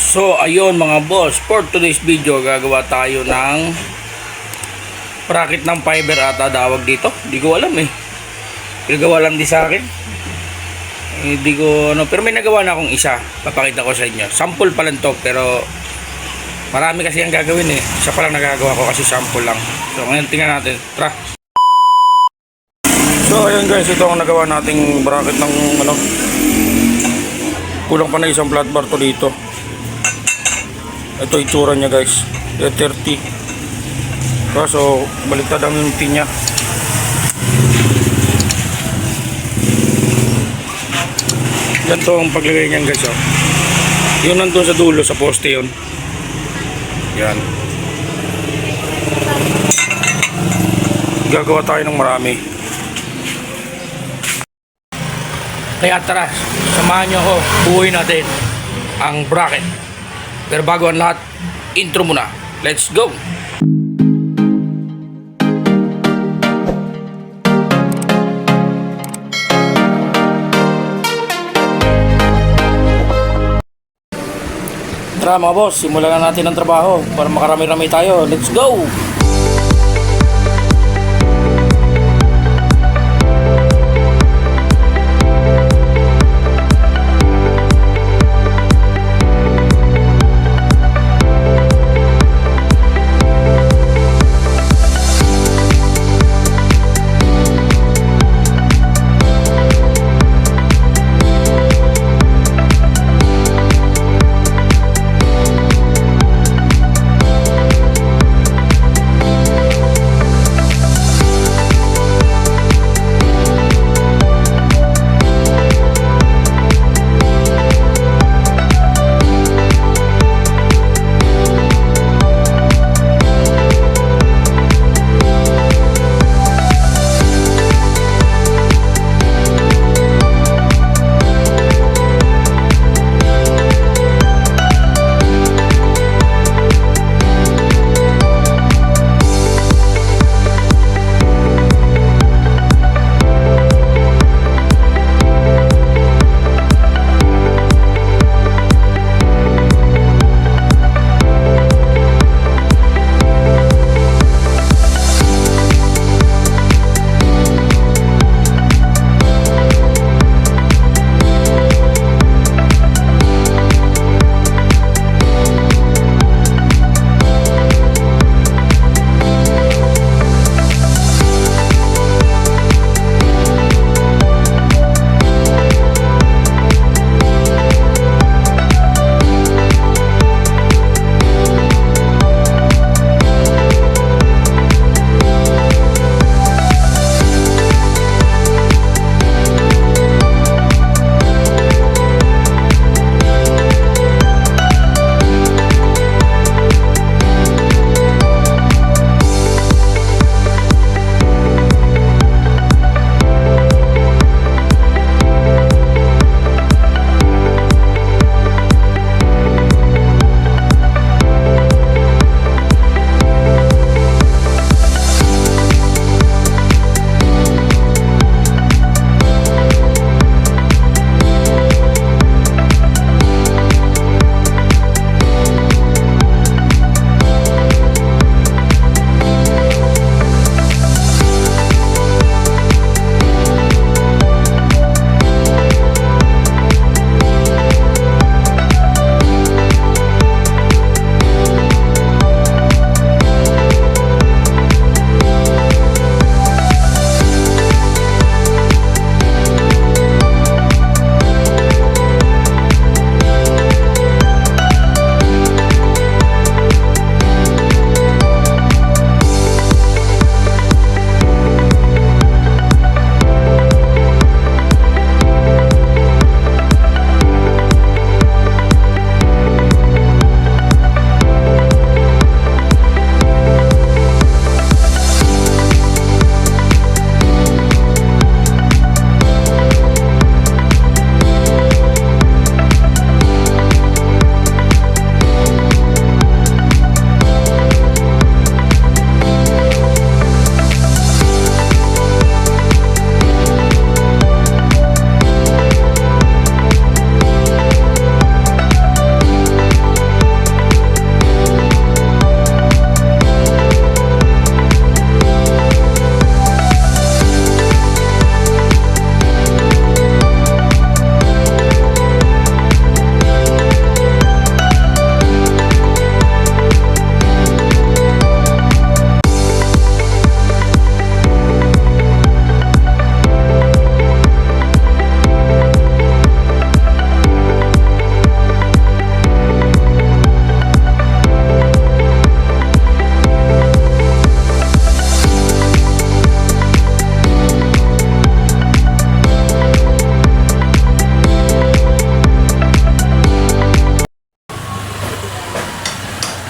So ayun mga boss, for today's video gagawa tayo ng bracket ng fiber ata tawag dito. Hindi ko alam eh. Gagawa lang di sa akin. Hindi ko ano, pero may nagawa na akong isa. Papakita ko sa inyo. Sample pa lang to, pero marami kasi ang gagawin eh. Isa pa lang nagagawa ko kasi sample lang. So ngayon tingnan natin. Tara. So ayun guys, ito ang nagawa nating bracket ng ano. Kulang pa na isang flat bar to dito. Ito itsura niya guys, 30. Kaso baliktad ang pin niya. Ganito ang paglagay niyan guys, oh. Yun nandun sa dulo sa poste yun. Yan. Gagawa tayo ng marami. Kaya tara, samahan niyo ako, buuin natin ang bracket. Pero bago ang lahat, intro muna. Let's go! Tara mga boss, simulan na natin ang trabaho para makarami-rami tayo. Let's go!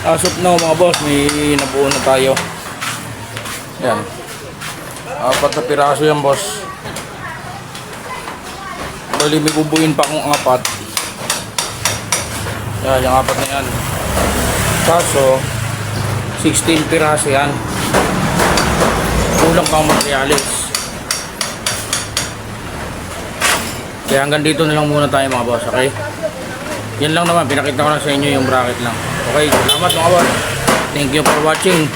As of now mga boss, may nabuo na tayo. Yan. 4 na piraso yan boss. Bali may bubuin pa akong 4. Yan, yung 4 na yan. Kaso 16 piraso yan. Kulang pang materialis. Kaya hanggang dito na lang muna tayo mga boss, okay? Yan lang naman, pinakita ko lang sa inyo yung bracket lang. Okay, salamat mga boss. Thank you for watching.